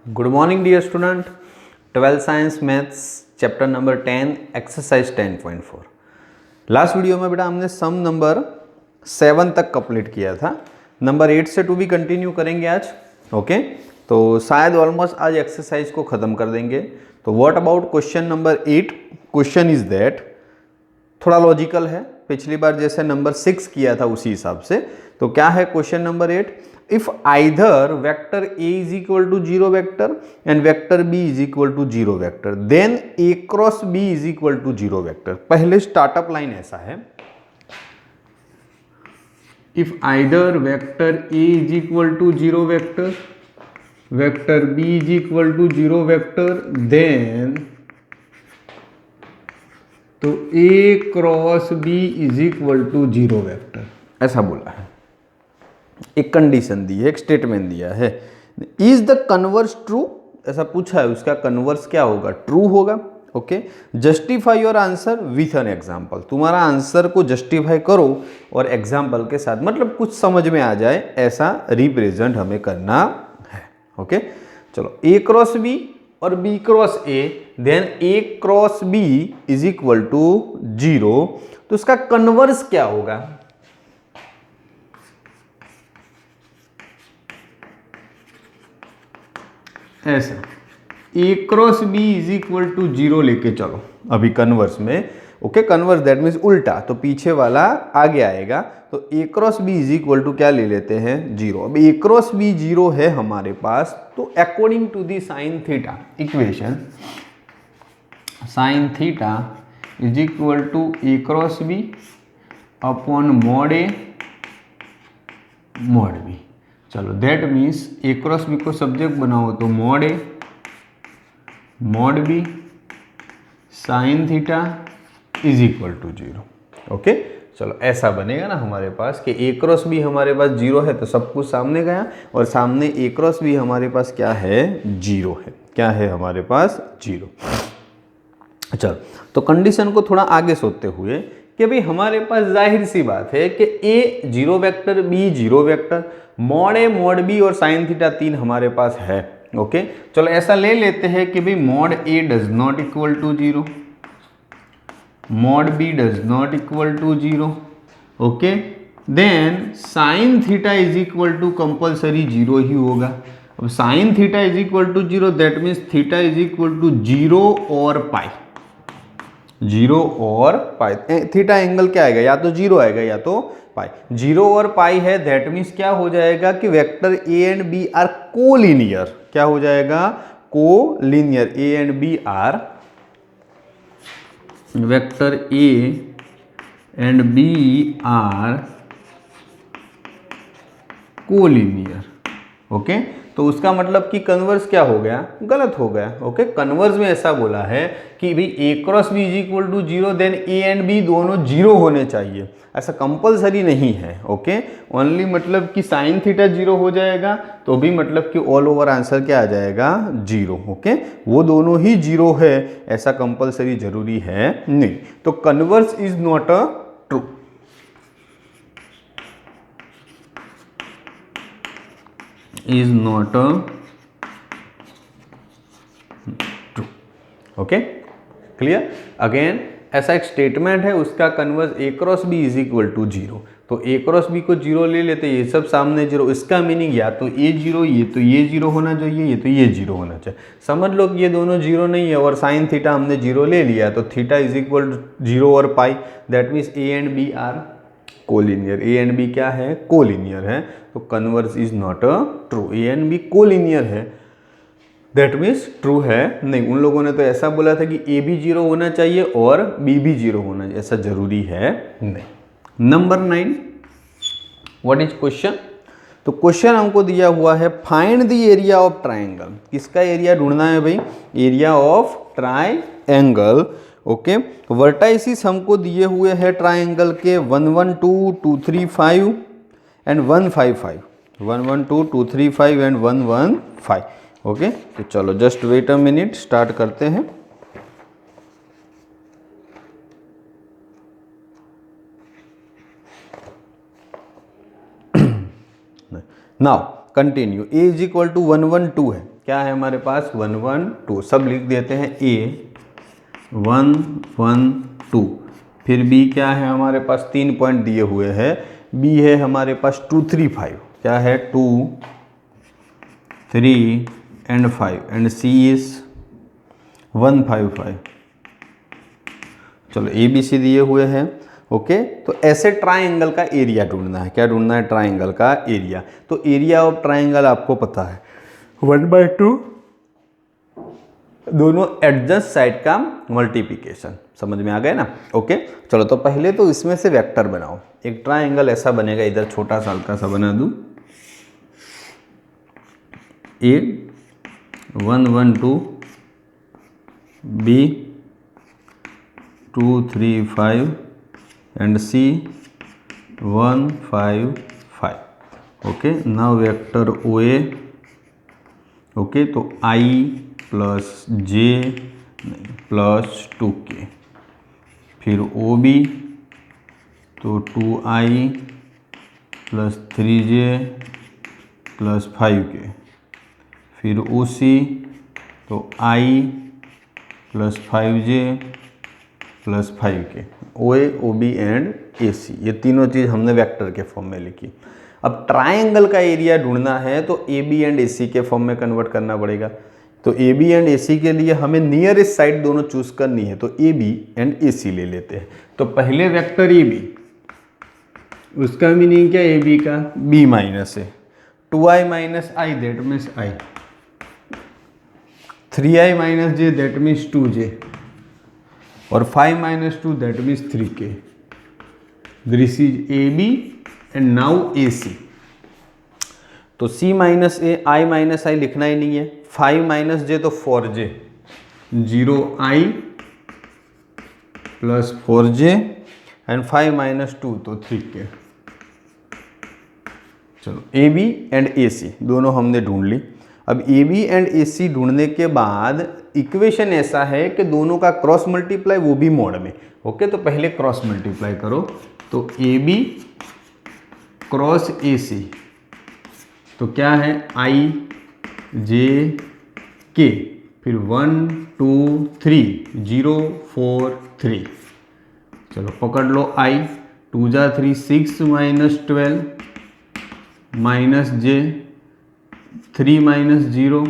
Good morning dear student. 12th science maths chapter number 10 exercise 10.4। Last video में बेटा हमने सम number 7 तक complete किया था। नंबर 8 से 2 भी कंटिन्यू करेंगे आज। ओके, तो शायद ऑलमोस्ट आज एक्सरसाइज को ख़त्म कर देंगे। तो what about question number 8? Question is that, थोड़ा लॉजिकल है, पिछली बार जैसे नंबर 6 किया था उसी हिसाब से। तो क्या है question number 8? If either vector a is equal to 0 vector and vector b is equal to 0 vector, then a cross b is equal to 0 vector. पहले स्टार्टअप लाइन ऐसा है, if either vector a is equal to 0 vector, vector b is equal to 0 vector, then तो a cross b is equal to 0 vector, ऐसा बोला है। एक condition दी है, एक स्टेटमेंट दिया है। इज द कन्वर्स ट्रू, ऐसा पूछा है, उसका कन्वर्स क्या होगा? ट्रू होगा। Okay, justify your answer with an example. तुम्हारा आंसर को जस्टिफाई करो और एग्जाम्पल के साथ, मतलब कुछ समझ में आ जाए ऐसा रिप्रेजेंट हमें करना है। ओके, चलो a क्रॉस b और b cross a, then a cross b is equal to 0। तो उसका कन्वर्स क्या होगा? ऐसा a cross b is equal to 0 लेके चलो अभी कन्वर्स में। ओके, कन्वर्स दैट मीन्स उल्टा, तो पीछे वाला आगे आएगा। तो a cross b is equal to क्या ले लेते हैं? 0। अब a क्रॉस b 0 है हमारे पास, तो according to the sine theta equation, sine theta is equal to a cross b upon mod a mod b। चलो that means a cross b को सब्जेक्ट बनाओ तो mod a mod b sine theta is equal to 0। Okay, चलो ऐसा बनेगा ना हमारे पास कि a क्रॉस b हमारे पास 0 है तो सब कुछ सामने गया, और सामने a क्रॉस b हमारे पास क्या है? 0 है। क्या है हमारे पास? 0। चलो, तो कंडीशन को थोड़ा आगे सोचते हुए कि भाई हमारे पास जाहिर सी बात है कि a 0 vector, b 0 vector, mod a mod b और साइन थीटा 3 हमारे पास है। ओके, चलो ऐसा ले लेते हैं कि भाई mod a does not equal to 0, mod b does not equal to 0। Okay, then sine theta is equal to compulsory 0 ही होगा। अब sine theta is equal to 0 that means theta is equal to 0 और पाई, 0 और पाई। Theta angle क्या आएगा? या तो 0 आएगा या तो पाई। 0 और पाई है, दैट मीन्स क्या हो जाएगा कि vector a and b are collinear. क्या हो जाएगा? Collinear. a and b are, vector a and b are collinear. Okay, तो उसका मतलब कि कन्वर्स क्या हो गया? गलत हो गया। ओके, कन्वर्स में ऐसा बोला है कि भाई a cross b is equal to 0, then a and b दोनों 0 होने चाहिए, ऐसा कंपलसरी नहीं है। ओके, ओनली मतलब कि साइन थीटा 0 हो जाएगा तो भी मतलब कि ऑल ओवर आंसर क्या आ जाएगा? 0। ओके, वो दोनों ही 0 है, ऐसा कंपलसरी जरूरी है नहीं। तो converse is not a true. is not a true। Okay, clear? Again ऐसा एक स्टेटमेंट है, उसका converse a cross b is equal to 0, तो a क्रॉस b को 0 ले लेते, ये सब सामने 0। इसका मीनिंग या तो a 0, ये तो ये 0 होना चाहिए, ये तो ये 0 होना चाहिए। समझ लो कि ये दोनों 0 नहीं है और साइन थीटा हमने 0 ले लिया, तो थीटा इज इक्वल टू 0 और pi, that means a and b are collinear. a and b क्या है? कोलिनियर है। तो converse is not a true. a and b collinear है, दैट मीन्स ट्रू है नहीं। उन लोगों ने तो ऐसा बोला था कि a भी 0 होना चाहिए और b भी 0 होना चाहिए, ऐसा जरूरी है नहीं। Number 9, what is question? तो क्वेश्चन हमको दिया हुआ है, find the area of triangle. किसका एरिया ढूंढना है भाई? Area of triangle. Okay, vertices हमको दिए हुए हैं ट्राइंगल के 1 1 2 2 3 5 एंड 1 5 5, 1 1 2 2 3 5 एंड 1 1 5। ओके, तो चलो just wait a minute, start करते हैं। Now continue. a is equal to 1 1 2 है, क्या है हमारे पास 1 1 2, सब लिख देते हैं। A 1 1 2, फिर B क्या है हमारे पास 3 पॉइंट दिए हुए हैं। B है हमारे पास 2 3 5, क्या है 2 3 and 5 and C is 1 5 5। चलो ए बी सी दिए हुए हैं। ओके, तो ऐसे ट्राइंगल का एरिया ढूंढना है। क्या ढूंढना है? ट्राइंगल का एरिया। तो एरिया ऑफ ट्राइंगल आपको पता है 1/2 दोनों एडजस्ट साइड का मल्टीप्लिकेशन। समझ में आ गए ना? ओके, चलो तो पहले तो इसमें से वेक्टर बनाओ। एक ट्राइंगल ऐसा बनेगा, इधर छोटा सा हल्का सा बना दूं। A 1 1 2, B 2 3 5 and C 1 5 5। Okay, now vector OA। Okay, तो I plus J plus 2K, फिर OB तो 2I plus 3J plus 5K, फिर OC तो I plus 5J plus 5K। OA OB and AC, ये तीनों चीज़ हमने वेक्टर के form में लिखी। अब ट्राइंगल का एरिया ढूंढना है तो AB एंड AC के फॉर्म में कन्वर्ट करना पड़ेगा। तो AB एंड AC के लिए हमें नियरेस्ट साइड दोनों चूज करनी है, तो AB एंड AC ले लेते हैं। तो पहले वेक्टर AB, उसका मीनिंग क्या? AB का B माइनस है, 2I minus I that means I, 3I minus J that means 2J, और 5 minus 2 that means 3K। This is AB and now AC। तो C minus A, I minus I लिखना ही नहीं है। 5 minus J तो 4J, 0I plus 4J and 5 minus 2 तो 3K। चलो AB and AC दोनों हमने ढूंढ ली। अब AB एंड AC ढूंढने के बाद इक्वेशन ऐसा है कि दोनों का क्रॉस मल्टीप्लाई, वो भी मोड में। ओके, तो पहले क्रॉस मल्टीप्लाई करो। तो AB क्रॉस AC तो क्या है? I J K, फिर 1 2 3 0 4 3। चलो पकड़ लो I, 2 जा 3 6 minus 12 minus J 3 minus 0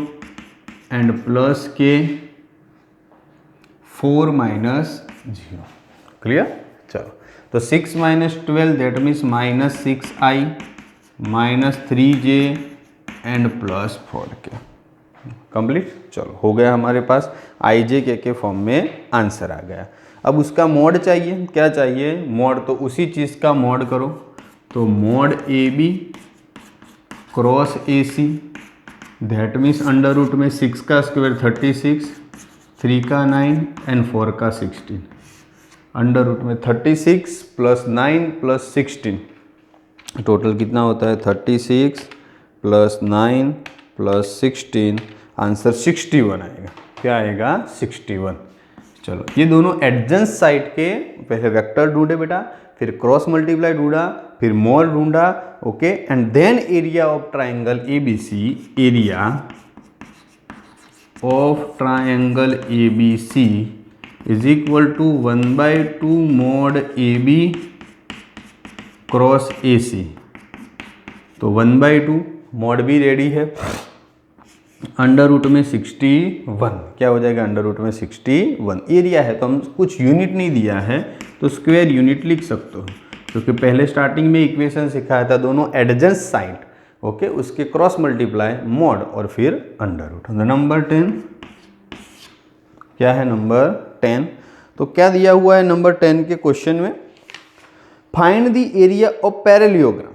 and plus K 4 minus 0। Clear? चलो तो 6 minus 12 that means minus 6I minus 3J and plus 4K। Complete. चलो हो गया हमारे पास IJK के फॉर्म में आंसर आ गया। अब उसका मोड चाहिए। क्या चाहिए? मोड। तो उसी चीज़ का मोड करो। तो mod AB cross AC that means under root में 6 का स्क्वायर 36, 3 का 9 एंड 4 का 16। अंडर रूट में 36 प्लस 9 प्लस 16, टोटल कितना होता है? 36 प्लस 9 प्लस 16, आंसर 61 आएगा। क्या आएगा? 61। चलो ये दोनों एडजेंट साइड के पहले वेक्टर ढूंढे बेटा, फिर क्रॉस मल्टीप्लाई ढूंढा, फिर मोड ढूंढा। Okay, and then area of triangle ABC, area of triangle ABC is equal to 1/2 mod AB cross AC। तो 1/2 मोड भी रेडी है। अंडर रूट में 61, क्या हो जाएगा? अंडर रूट में 61। एरिया है तो हम कुछ यूनिट नहीं दिया है तो स्क्वायर यूनिट लिख सकते हो, क्योंकि पहले स्टार्टिंग में इक्वेशन सिखाया था दोनों एडजेंट साइड। ओके, उसके क्रॉस मल्टीप्लाई, मोड और फिर अंडर रूट। नंबर 10 क्या है? नंबर 10। तो क्या दिया हुआ है नंबर 10 के क्वेश्चन में? Find the area of parallelogram.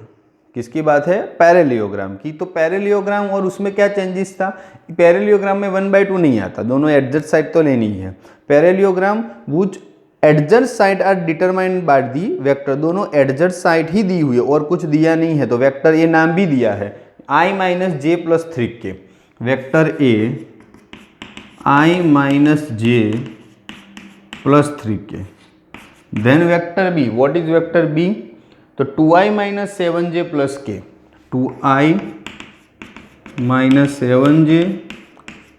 किसकी बात है? पैरेलियोग्राम की। तो पैरेलियोग्राम और उसमें क्या चेंजेस था? पैरेलियोग्राम में 1/2 नहीं आता, दोनों एडजेंट साइड तो लेनी है। Parallelogram which adjacent side are determined by the vector, दोनों एडजेंट साइड ही दी हुई है और कुछ दिया नहीं है। तो वेक्टर ए नाम भी दिया है I minus J plus 3K। Vector a I minus J plus 3K। Then vector b, what is vector b? तो 2I minus 7J plus K, 2I minus 7J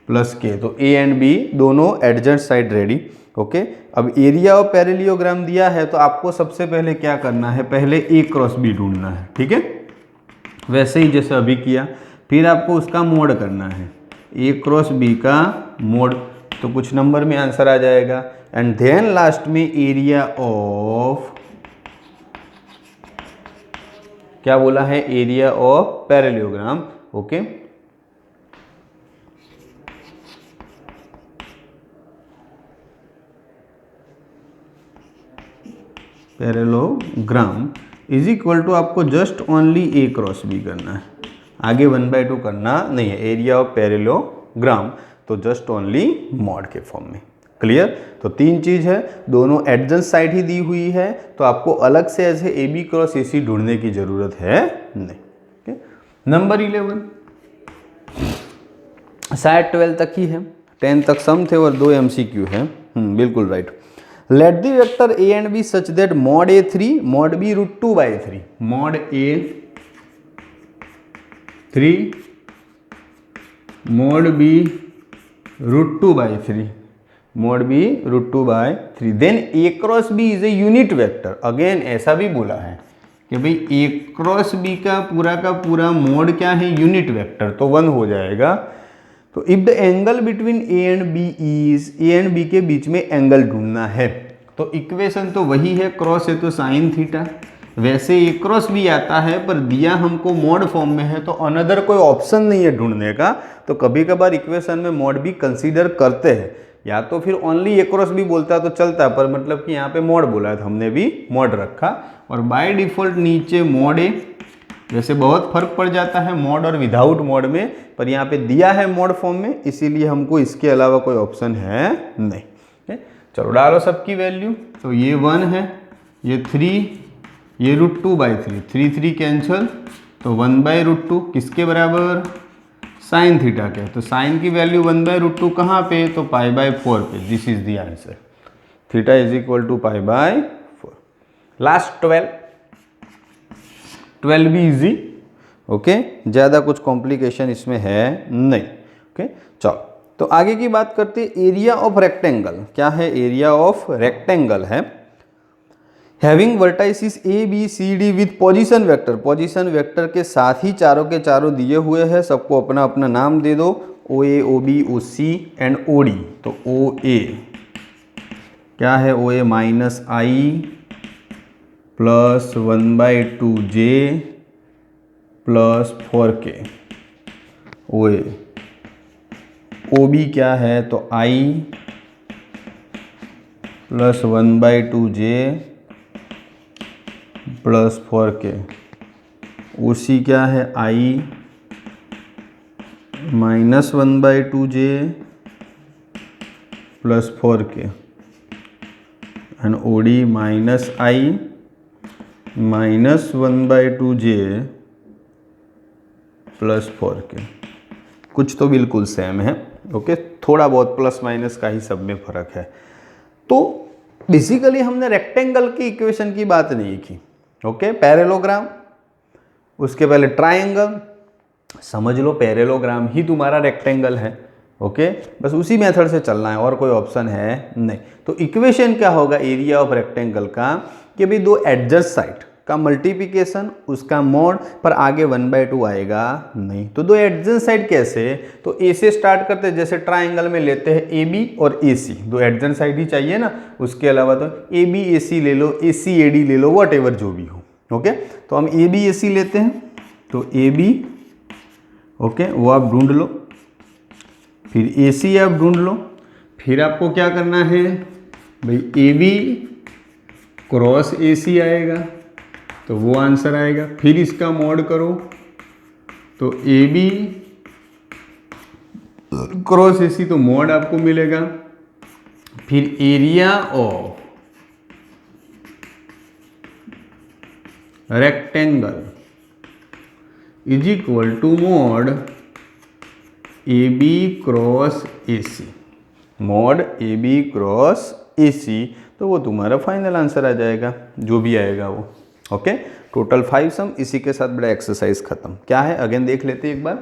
plus K, तो a and b दोनों adjacent side ready. Okay, अब area of parallelogram दिया है तो आपको सबसे पहले क्या करना है, पहले ए क्रॉस बी ढूंढना है, ठीक है, वैसे ही जैसे अभी किया। फिर आपको उसका मोड करना है, ए क्रॉस बी का मोड, तो कुछ नंबर में आंसर आ जाएगा। एंड देन लास्ट में एरिया ऑफ, क्या बोला है, area of parallelogram. Okay, parallelogram is equal to आपको just only A cross B करना है, आगे 1/2 करना नहीं है। एरिया ऑफ पैरेललोग्राम तो जस्ट ओनली मॉड के फॉर्म में। क्लियर? तो तीन चीज है, दोनों एडजेंट साइड ही दी हुई है, तो आपको अलग से ऐसे ए बी क्रॉस ए सी ढूंढने की जरूरत है नहीं। नंबर 11 शायद 12 तक ही है, 10 तक सम थे और 2 MCQ है। बिल्कुल right. Let the vector a and b such that mod a 3 mod b √2/3, mod a 3 mod b √2/3, mod b √2/3, then a cross b is a unit vector. Again ऐसा भी बोला है कि भाई ए क्रॉस बी का पूरा मोड क्या है, यूनिट वेक्टर, तो 1 हो जाएगा। तो if the angle between a and b is, a and b के बीच में एंगल ढूंढना है, तो इक्वेशन तो वही है, क्रॉस है तो साइन थीटा, वैसे ए क्रॉस भी आता है पर दिया हमको मॉड फॉर्म में है, तो अनदर कोई ऑप्शन नहीं है ढूंढने का। तो कभी कभार इक्वेशन में मॉड भी कंसीडर करते हैं, या तो फिर ओनली ए क्रॉस भी बोलता तो चलता, पर मतलब कि यहाँ पे मॉड बोला है तो हमने भी मॉड रखा। और बाय डिफॉल्ट नीचे मॉड ए, वैसे बहुत फर्क पड़ जाता है मॉड और विदाउट मॉड में, पर यहाँ पे दिया है मॉड फॉर्म में, इसीलिए हमको इसके अलावा कोई ऑप्शन है नहीं। चलो डालो सबकी वैल्यू, तो ये 1 है, ये 3, ये √2/3, 3 3 कैंसिल, तो 1/√2 किसके बराबर, साइन थीटा के, तो साइन की वैल्यू 1/√2 कहाँ पे, तो π/4 पे। This is the answer, theta is equal to π/4। Last 12 भी इजी। ओके, ज़्यादा कुछ कॉम्प्लिकेशन इसमें है नहीं। ओके, चलो तो आगे की बात करते हैं। एरिया ऑफ रेक्टेंगल क्या है, एरिया ऑफ रेक्टेंगल है having vertices a b c d with position vector, position vector के साथ ही चारों के चारों दिए हुए हैं, सबको अपना अपना नाम दे दो, O A O B O C and O D. तो ओ ए क्या है, O A -i plus 1/2j plus 4k, O A. O B क्या है, तो i plus 1/2j plus 4k। O C क्या है, i minus 1/2j plus 4k and O D -i minus 1/2j plus 4k। कुछ तो बिल्कुल same है। Okay, थोड़ा बहुत प्लस माइनस का ही सब में फर्क है। तो बेसिकली हमने रेक्टेंगल की इक्वेशन की बात नहीं की। ओके, पैरेललोग्राम, उसके पहले ट्रायंगल, समझ लो पैरेललोग्राम ही तुम्हारा रेक्टेंगल है। ओके, बस उसी मेथड से चलना है, और कोई ऑप्शन है नहीं। तो इक्वेशन क्या होगा एरिया ऑफ रेक्टेंगल का, कि भाई दो एडजस्ट साइड का मल्टीप्लिकेशन, उसका मोड, पर आगे 1/2 आएगा नहीं। तो दो एडजेंट साइड कैसे, तो ए से स्टार्ट करते हैं, जैसे ट्राइंगल में लेते हैं ए बी और ए सी, दो एडजेंट साइड ही चाहिए ना, उसके अलावा तो ए बी ए सी ले लो, ए सी ए डी ले लो, वट एवर जो भी हो। ओके, तो हम ए बी ए सी लेते हैं, तो ए बी, ओके, वो आप ढूंढ लो, फिर ए सी आप ढूंढ लो, फिर आपको क्या करना है भाई, ए बी क्रॉस ए सी आएगा तो वो आंसर आएगा, फिर इसका मॉड करो तो A B cross A C, तो मॉड आपको मिलेगा। फिर area of rectangle is equal to mod A B cross A C, mod A B cross A C, तो वो तुम्हारा फाइनल आंसर आ जाएगा, जो भी आएगा वो। ओके, टोटल 5 सम, इसी के साथ बड़ा एक्सरसाइज खत्म। क्या है अगेन देख लेते हैं एक बार।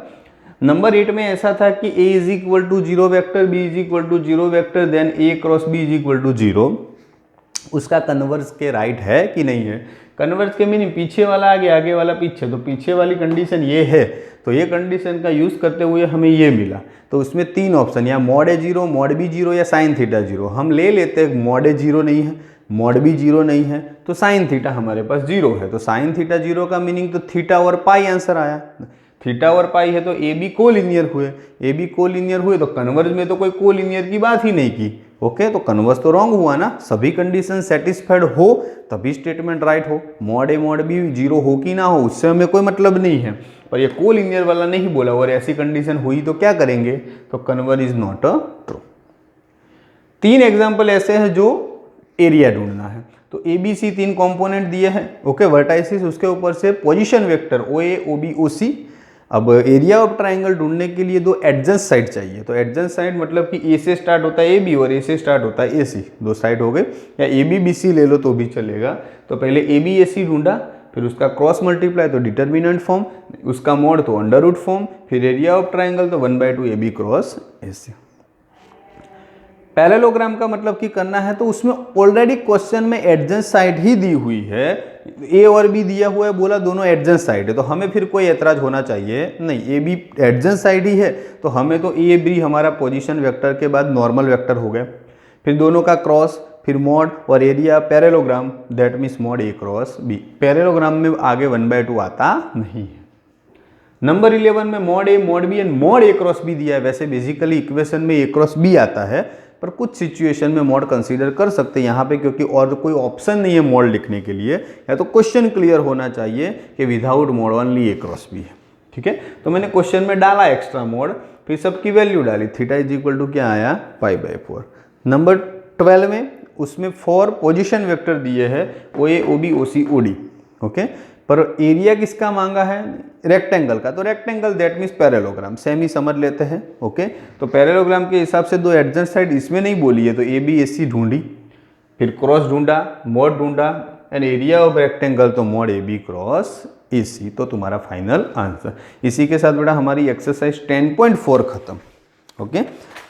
नंबर 8 में ऐसा था कि a is equal to 0 vector, b is equal to 0 vector, then a cross b is equal to 0। उसका कन्वर्स के राइट है कि नहीं है? कन्वर्स के मीनिंग पीछे वाला आगे, आगे वाला पीछे, तो पीछे वाली कंडीशन ये है, तो ये कंडीशन का यूज़ करते हुए हमें ये मिला। तो उसमें 3 ऑप्शन, या मॉड ए 0, मॉड बी 0 या साइन थीटा 0। हम ले लेते हैं मॉड ए 0 नहीं है, मॉड बी 0 नहीं है, तो साइन थीटा हमारे पास 0 है। तो साइन थीटा 0 का मीनिंग तो थीटा और पाई आंसर आया। थीटा और पाई है तो ए बी कोलिनियर हुए, ए बी कोलिनियर हुए तो कन्वर्ज में तो कोई कोलिनियर की बात ही नहीं की। ओके, तो कन्वर्स तो रॉन्ग हुआ ना, सभी कंडीशन सेटिस्फाइड हो तभी स्टेटमेंट राइट हो। मॉड ए मॉड बी 0 हो कि ना हो उससे हमें कोई मतलब नहीं है, पर ये कोलिनियर वाला नहीं बोला और ऐसी कंडीशन हुई तो क्या करेंगे? तो converge is not a true. 3 example ऐसे हैं जो एरिया ढूंढना है। तो ए बी सी 3 कंपोनेंट दिए हैं। ओके, वर्टाइसिस, उसके ऊपर से position vector O A O B O सी। अब एरिया ऑफ ट्राइंगल ढूंढने के लिए 2 एडजेंट साइड चाहिए। तो एडजेंट साइड मतलब कि ए से स्टार्ट होता है ए बी और ए से स्टार्ट होता है ए सी, 2 साइड हो गए, या ए बी बी सी ले लो तो भी चलेगा। तो पहले ए बी ए सी ढूंढा, फिर उसका क्रॉस मल्टीप्लाई तो डिटर्मिनेंट फॉर्म, उसका मॉड तो अंडर रूट फॉर्म, फिर एरिया ऑफ ट्राइंगल तो 1/2 a B cross A c. Parallelogram का मतलब कि करना है तो उसमें ऑलरेडी क्वेश्चन में एडजेंट साइड ही दी हुई है, ए और बी दिया हुआ है, बोला दोनों एडजेंट साइड है, तो हमें फिर कोई ऐतराज होना चाहिए नहीं। ए बी एडजेंट साइड ही है तो हमें तो ए बी हमारा पोजीशन वेक्टर के बाद नॉर्मल वेक्टर हो गया, फिर दोनों का क्रॉस, फिर मॉड और area parallelogram, that means mod a cross b. Parallelogram में आगे 1/2 आता नहीं है। नंबर 11 में mod a mod b and mod a cross b दिया है। वैसे बेसिकली इक्वेशन में ए क्रॉस बी आता है, पर कुछ सिचुएशन में मॉड कंसीडर कर सकते हैं यहाँ पे, क्योंकि और कोई ऑप्शन नहीं है मॉड लिखने के लिए, या तो क्वेश्चन क्लियर होना चाहिए कि without mod only A cross B है। ठीक है, तो मैंने क्वेश्चन में डाला एक्स्ट्रा मॉड, फिर सबकी वैल्यू डाली, थीटा इज इक्वल टू क्या आया? π/4। नंबर 12 में उसमें 4 पोजिशन वेक्टर दिए हैं, O A O B O C O D. Okay, पर एरिया किसका मांगा है? रेक्टेंगल का, तो rectangle that means parallelogram, same ही समझ लेते हैं। ओके, तो पैरेललोग्राम के हिसाब से 2 एडजेंट साइड इसमें नहीं बोली है, तो ए बी ए सी ढूंढी, फिर क्रॉस ढूंढा, मॉड ढूंढा, एंड एरिया ऑफ रेक्टेंगल तो mod A B cross A C, तो तुम्हारा फाइनल आंसर। इसी के साथ बेटा हमारी एक्सरसाइज 10.4 खत्म। ओके,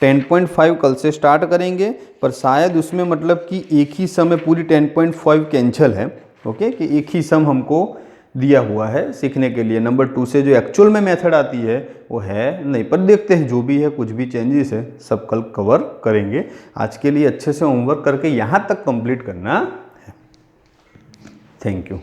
10.5 कल से स्टार्ट करेंगे, पर शायद उसमें मतलब कि एक ही समय पूरी 10.5 कैंसिल है। ओके, कि एक ही सम हमको दिया हुआ है सीखने के लिए। नंबर 2 से जो एक्चुअल में मेथड आती है वो है नहीं, पर देखते हैं जो भी है, कुछ भी चेंजेस है सब कल कवर करेंगे। आज के लिए अच्छे से होमवर्क करके यहाँ तक कंप्लीट करना है। Thank you.